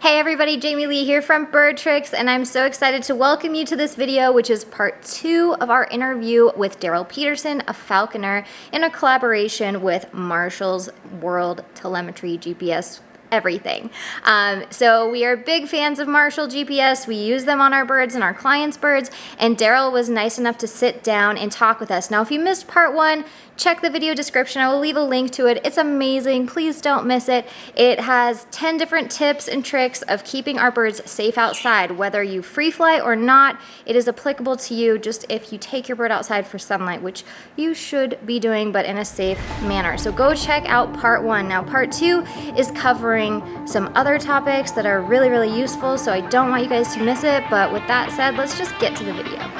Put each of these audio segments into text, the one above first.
Hey everybody, Jamie Lee here from BirdTricks, and I'm so excited to welcome you to this video, which is part 2 of our interview with Daryl Peterson, a falconer, in a collaboration with Marshall's World Telemetry GPS everything. So we are big fans of Marshall GPS. We use them on our birds and our clients' birds, and Daryl was nice enough to sit down and talk with us. Now, if you missed part 1, check the video description. I will leave a link to it. It's amazing. Please don't miss it. It has 10 different tips and tricks of keeping our birds safe outside. Whether you free fly or not, it is applicable to you just if you take your bird outside for sunlight, which you should be doing, but in a safe manner. So go check out part 1. Now, part 2 is covering some other topics that are really, really useful, so I don't want you guys to miss it. But with that said, let's just get to the video.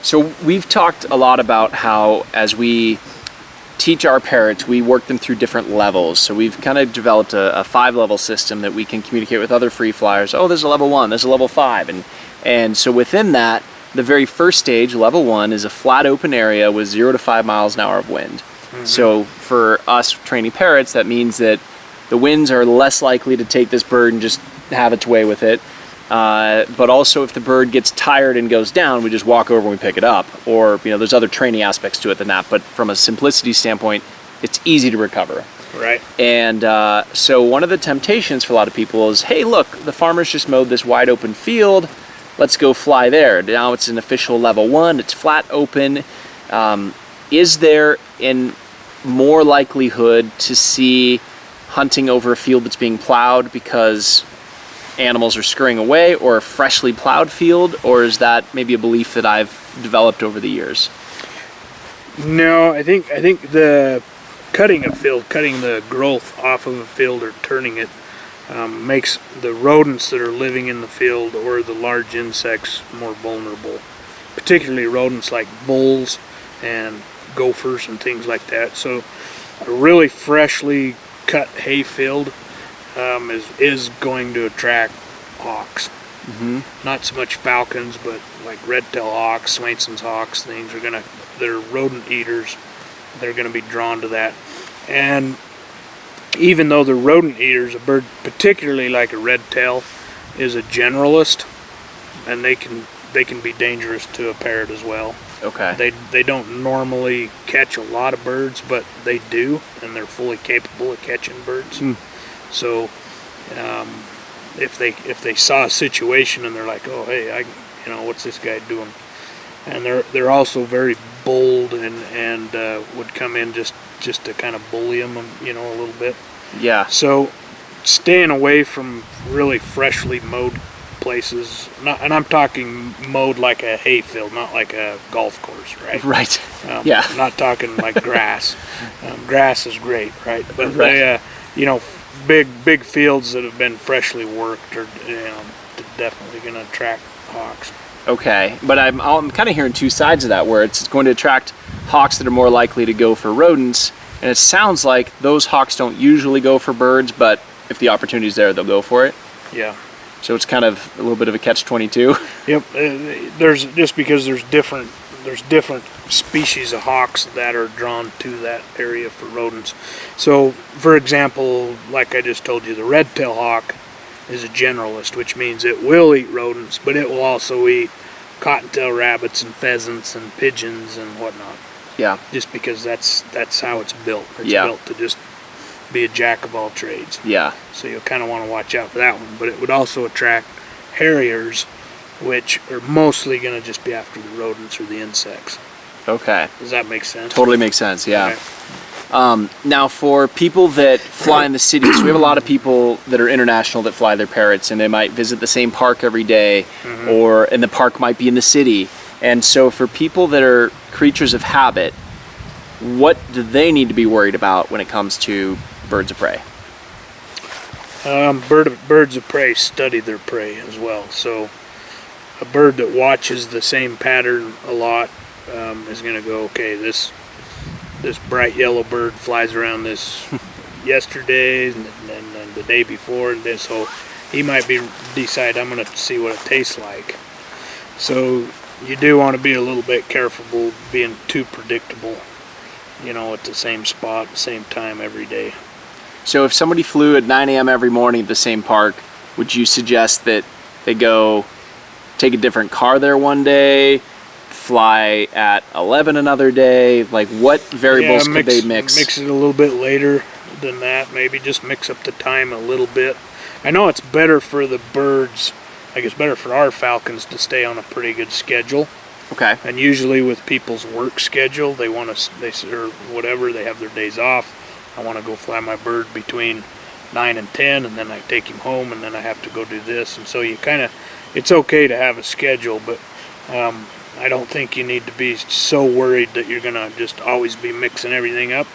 So we've talked a lot about how as we teach our parrots, we work them through different levels. So we've kind of developed a 5-level system that we can communicate with other free flyers. Oh, there's a level 1, there's a level 5. And so within that, the very first stage, level 1, is a flat open area with 0 to 5 miles an hour of wind. Mm-hmm. So for us training parrots, that means that the winds are less likely to take this bird and just have its way with it. But also if the bird gets tired and goes down, we just walk over and we pick it up. Or, you know, there's other training aspects to it than that, but from a simplicity standpoint, it's easy to recover. Right. And so one of the temptations for a lot of people is, hey, look, the farmers just mowed this wide open field, let's go fly there. Now it's an official level 1, it's flat open. Is there more likelihood to see hunting over a field that's being plowed because animals are scurrying away, or a freshly plowed field, or is that maybe a belief that I've developed over the years? No, I think the cutting a field, cutting the growth off of a field or turning it, makes the rodents that are living in the field or the large insects more vulnerable, particularly rodents like voles and gophers and things like that. So a really freshly cut hay field is going to attract hawks. Mm-hmm. Not so much falcons, but like red-tailed hawks, Swainson's hawks, they're rodent eaters. They're going to be drawn to that. And even though they're rodent eaters, a bird, particularly like a red-tail, is a generalist, and they can be dangerous to a parrot as well. Okay. They don't normally catch a lot of birds, but they do, and they're fully capable of catching birds. Mm. So, if they saw a situation and they're like, oh hey, what's this guy doing? And they're also very bold and would come in just to kind of bully them, a little bit. Yeah. So, staying away from really freshly mowed places, and I'm talking mowed like a hay field, not like a golf course, right? Right. Yeah. I'm not talking like grass. Grass is great, right? But right. Big fields that have been freshly worked are definitely going to attract hawks. Okay, but I'm kind of hearing two sides of that, where it's going to attract hawks that are more likely to go for rodents, and it sounds like those hawks don't usually go for birds, but if the opportunity's there, they'll go for it. Yeah. So it's kind of a little bit of a catch-22. Yep. There's different species of hawks that are drawn to that area for rodents. So, for example, like I just told you, the red-tailed hawk is a generalist, which means it will eat rodents, but it will also eat cottontail rabbits and pheasants and pigeons and whatnot. Yeah. Just because that's how it's built. It's yeah. built to just be a jack of all trades. Yeah. So you'll kind of want to watch out for that one. But it would also attract harriers, which are mostly going to just be after the rodents or the insects. Okay. Does that make sense? Totally makes sense, yeah. Okay. Now, for people that fly in the city, so we have a lot of people that are international that fly their parrots, and they might visit the same park every day, and the park might be in the city. And so for people that are creatures of habit, what do they need to be worried about when it comes to birds of prey? Birds of prey study their prey as well. So a bird that watches the same pattern a lot is going to go, okay, this bright yellow bird flies around this yesterday and the day before, and this, so he might decide, I'm going to see what it tastes like. So you do want to be a little bit careful being too predictable, you know, at the same spot, the same time every day. So if somebody flew at 9 a.m. every morning at the same park, would you suggest that they go take a different car there one day, fly at 11 another day? Like, what variables could they mix? Mix it a little bit later than that. Maybe just mix up the time a little bit. I know it's better for the birds, like it's better for our falcons to stay on a pretty good schedule. Okay. And usually with people's work schedule, they want to, or whatever, they have their days off. I want to go fly my bird between 9 and 10, and then I take him home, and then I have to go do this. And so you kind of, it's okay to have a schedule, but I don't think you need to be so worried that you're going to just always be mixing everything up.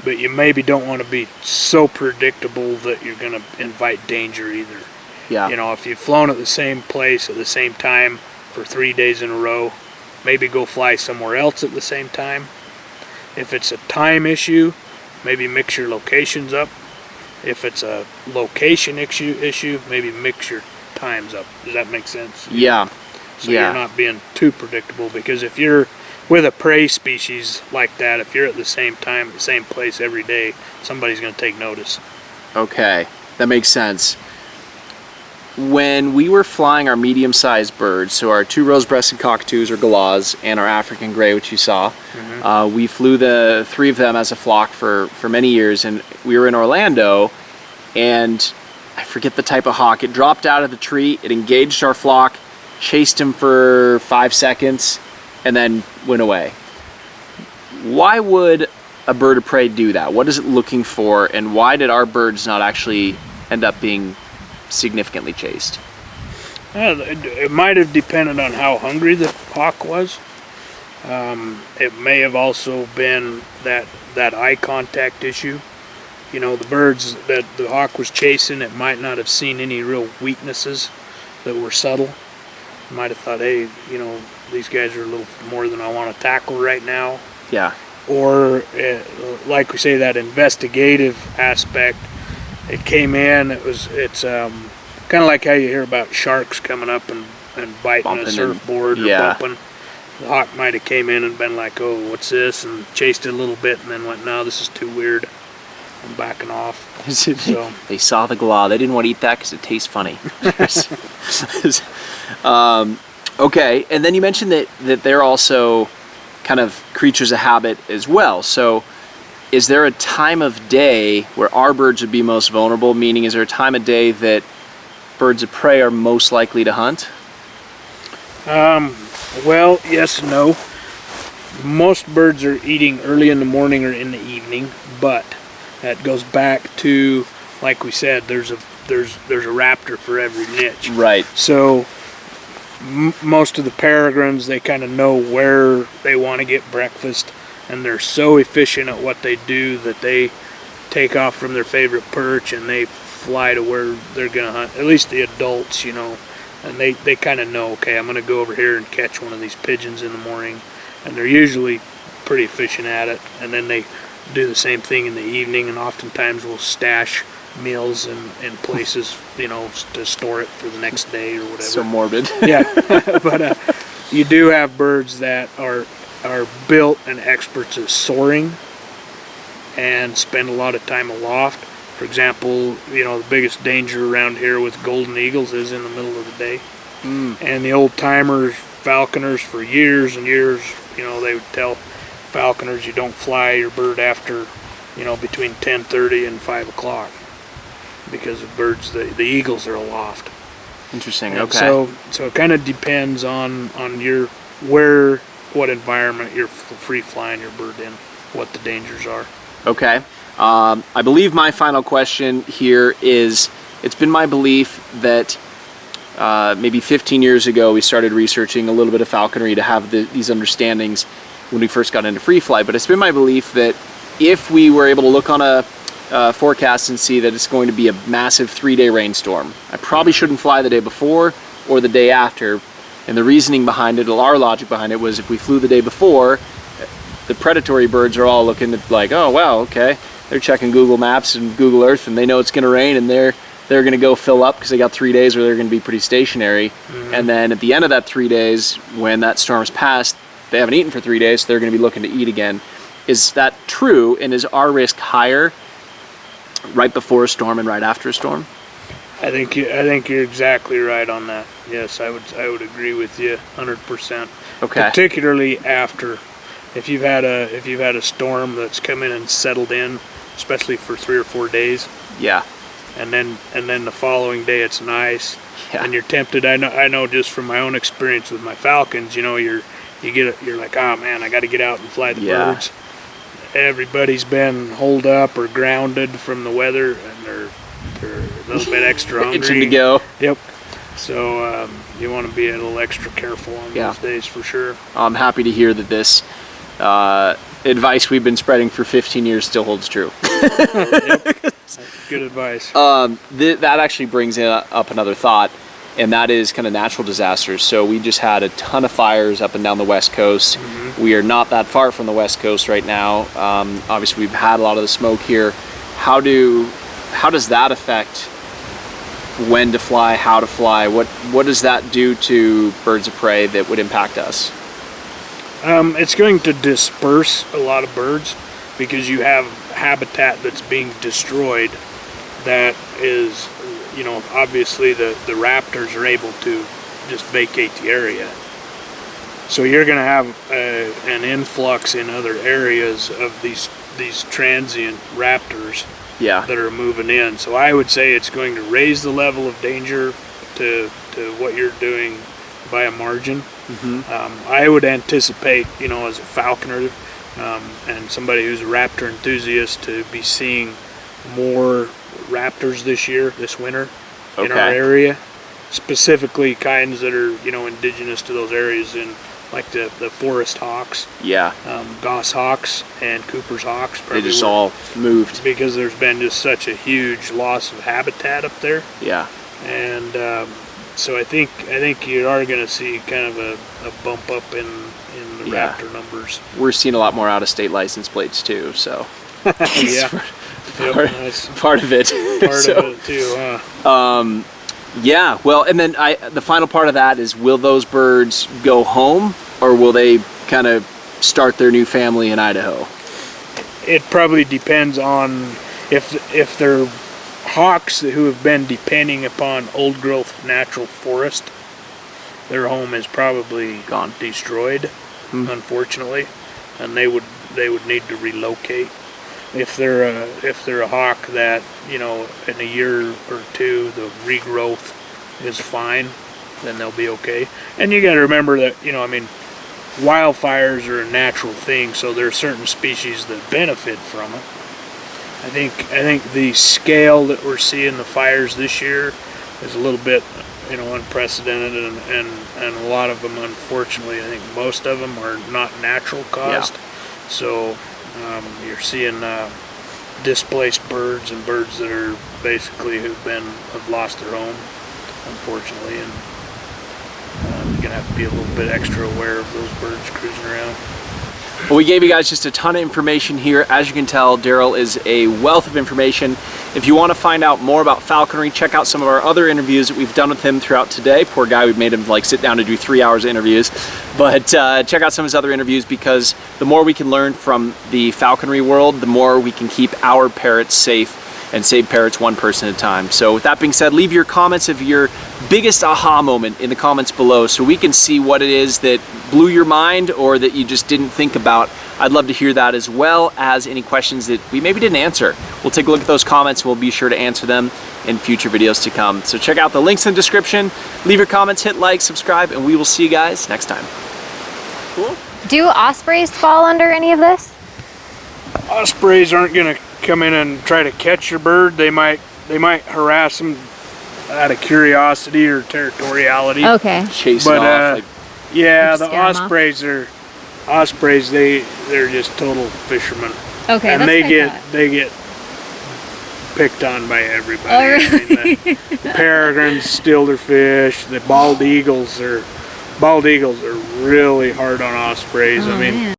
But you maybe don't want to be so predictable that you're going to invite danger either. Yeah. You know, if you've flown at the same place at the same time for 3 days in a row, maybe go fly somewhere else at the same time. If it's a time issue, maybe mix your locations up. If it's a location issue, maybe mix your times up. Does that make sense? Yeah. So you're not being too predictable, because if you're with a prey species like that, if you're at the same time, the same place every day, somebody's going to take notice. Okay, that makes sense. When we were flying our medium-sized birds, so our 2 rose-breasted cockatoos or galahs and our African gray, which you saw, we flew the 3 of them as a flock for many years, and we were in Orlando, and I forget the type of hawk. It dropped out of the tree, it engaged our flock, chased him for 5 seconds, and then went away. Why would a bird of prey do that? What is it looking for, and why did our birds not actually end up being significantly chased? It might have depended on how hungry the hawk was. It may have also been that eye contact issue. You know, the birds that the hawk was chasing, it might not have seen any real weaknesses that were subtle. It might have thought, hey, you know, these guys are a little more than I want to tackle right now. Yeah. Or, like we say, that investigative aspect. It came in, it's kind of like how you hear about sharks coming up and biting Bumping a surfboard or yeah. bumping. The hawk might have came in and been like, oh, what's this? And chased it a little bit and then went, no, this is too weird. I'm backing off. So They saw the galah. They didn't want to eat that because it tastes funny. Okay, and then you mentioned that they're also kind of creatures of habit as well. So is there a time of day where our birds would be most vulnerable? Meaning, is there a time of day that birds of prey are most likely to hunt? Well, yes and no. Most birds are eating early in the morning or in the evening, but that goes back to, like we said, there's a raptor for every niche. Right. So most of the peregrines, they kind of know where they want to get breakfast, and they're so efficient at what they do that they take off from their favorite perch and they fly to where they're gonna hunt. At least the adults, you know, and they kind of know, okay, I'm gonna go over here and catch one of these pigeons in the morning, and they're usually pretty efficient at it. And then they do the same thing in the evening, and oftentimes we'll stash meals in places, you know, to store it for the next day or whatever. So morbid. Yeah, but you do have birds that are built and experts at soaring and spend a lot of time aloft. For example, you know, the biggest danger around here with golden eagles is in the middle of the day. And the old timers, falconers, for years and years, you know, they would tell falconers you don't fly your bird after, you know, between 10:30 and 5 o'clock because of birds, the eagles are aloft. Interesting. And okay. So it kind of depends on what environment you're free flying your bird in, what the dangers are. Okay. I believe my final question here is, it's been my belief that maybe 15 years ago we started researching a little bit of falconry to have these understandings when we first got into free flight, but it's been my belief that if we were able to look on a forecast and see that it's going to be a massive 3-day rainstorm, I probably shouldn't fly the day before or the day after. And the reasoning behind it, our logic behind it, was if we flew the day before, the predatory birds are all looking at like, oh wow, okay, they're checking Google Maps and Google Earth and they know it's going to rain, and they're going to go fill up because they got 3 days where they're going to be pretty stationary. And then at the end of that 3 days, when that storm's passed, they haven't eaten for 3 days, so they're going to be looking to eat again. Is that true, and is our risk higher right before a storm and right after a storm? I think you're exactly right on that. Yes, I would agree with you 100%. Okay. Particularly after, if you've had a storm that's come in and settled in, especially for 3 or 4 days. Yeah. And then the following day it's nice, and you're tempted. I know just from my own experience with my falcons. You know, you're like, oh man, I got to get out and fly the birds. Everybody's been holed up or grounded from the weather, and they're a little bit extra hungry. Itching to go. Yep. So you want to be a little extra careful on those days for sure. I'm happy to hear that this advice we've been spreading for 15 years still holds true. Yep. Good advice. That actually brings up another thought, and that is kind of natural disasters. So we just had a ton of fires up and down the West Coast. We are not that far from the West Coast right now. Obviously, we've had a lot of the smoke here. How does that affect when to fly, how to fly? What does that do to birds of prey that would impact us? It's going to disperse a lot of birds because you have habitat that's being destroyed. That is, you know, obviously the raptors are able to just vacate the area. So you're going to have an influx in other areas of these transient raptors that are moving in. So I would say it's going to raise the level of danger to what you're doing by a margin. I would anticipate, you know, as a falconer and somebody who's a raptor enthusiast, to be seeing more raptors this winter in our area, specifically kinds that are, you know, indigenous to those areas, in like the forest hawks, goshawks and Cooper's hawks. They just all moved because there's been just such a huge loss of habitat up there. And so I think you are going to see kind of a bump up in the raptor numbers. We're seeing a lot more out-of-state license plates too, so part of it. Part of it too, huh? Yeah, well, and then the final part of that is, will those birds go home, or will they kind of start their new family in Idaho? It probably depends on if they're hawks who have been depending upon old growth natural forest, their home is probably destroyed, unfortunately, and they would need to relocate. If they're a hawk that, you know, in a year or two the regrowth is fine, then they'll be okay. And you got to remember that, you know, I mean, wildfires are a natural thing, so there are certain species that benefit from it. I think the scale that we're seeing the fires this year is a little bit, you know, unprecedented, and a lot of them, unfortunately, I think most of them are not natural caused. So you're seeing displaced birds and birds that are basically have lost their home, unfortunately, and you're gonna have to be a little bit extra aware of those birds cruising around. Well, we gave you guys just a ton of information here. As you can tell, Daryl is a wealth of information. If you want to find out more about falconry, check out some of our other interviews that we've done with him throughout today. Poor guy, we've made him like sit down to do 3 hours of interviews. But check out some of his other interviews, because the more we can learn from the falconry world, the more we can keep our parrots safe and save parrots one person at a time. So with that being said, leave your comments of your biggest aha moment in the comments below so we can see what it is that blew your mind or that you just didn't think about. I'd love to hear that, as well as any questions that we maybe didn't answer. We'll take a look at those comments and we'll be sure to answer them in future videos to come. So check out the links in the description, leave your comments, hit like, subscribe, and we will see you guys next time. Cool. Do ospreys fall under any of this? ospreys aren't going to come in and try to catch your bird. They might harass them out of curiosity or territoriality. Okay. Chase it off. Like, Yeah, Like the scare 'em off? ospreys. They're just total fishermen, Okay, and that's they what I thought. get picked on by everybody. Oh, I mean, the peregrines steal their fish. The bald eagles are really hard on ospreys. Oh, I mean, man.